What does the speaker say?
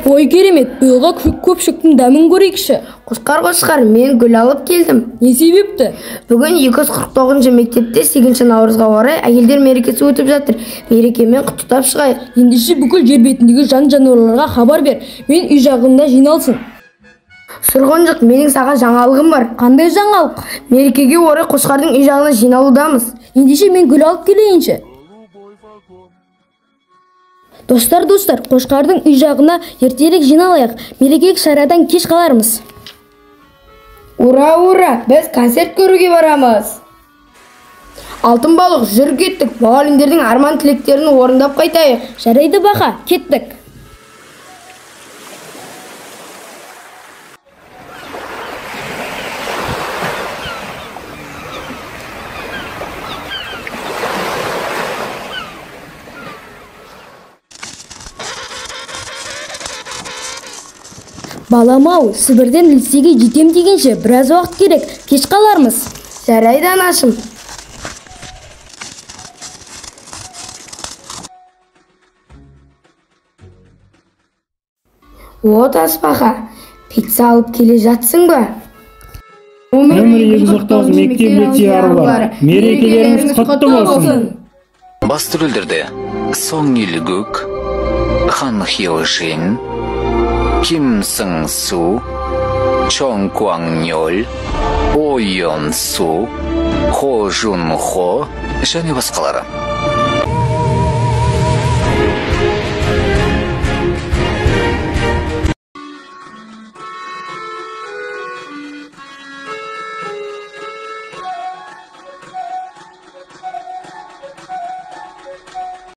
Ой керемет, биылға көпшіктің дәмін көрейікші. Қошқар, мен гүл алып келдім. Не себепті? Бүгін 249 мектепте 8 наурызға орай әйелдер мерекесі өтіп жатыр. Мерекемен құттықтап шығайық. Ендеше бүкіл жер бетіндегі жан-жануарларға хабар бер. Мен үй жағында жиналсын. Сұрғынжық, менің саған жаңалығым бар. Қандай жаңалық? Мерекеге орай Қошқардың үй жағына жиналудамыз. Ендеше мен гүл алып келейінші. Достар, Қошқардың үй жағына ертелік жиналайық. Мерекелік шарадан кеш қалармыз. Ура, біз концерт көруге барамыз. Алтын балық, жүр кеттік. Мұғалімдердің арман тілектерін орындап қайтайық. Жарайды бақа, кеттік. Балам-ау, Сібірден Лисеге жетем дегенше біраз уақыт керек, кеш қалармыз. Жарайды анашым. Тасбақа, пицца алып келе жатсың ба? Нөмір 249 мектеп-лицей арулары, мерекелеріңіз құтты болсын. Басты рөлдерде Сон Илгук, Хан Хиошин, Ким Сын Су, Чон Куан Нёль, О Йон Су, Хо Жун Хо және басқалары.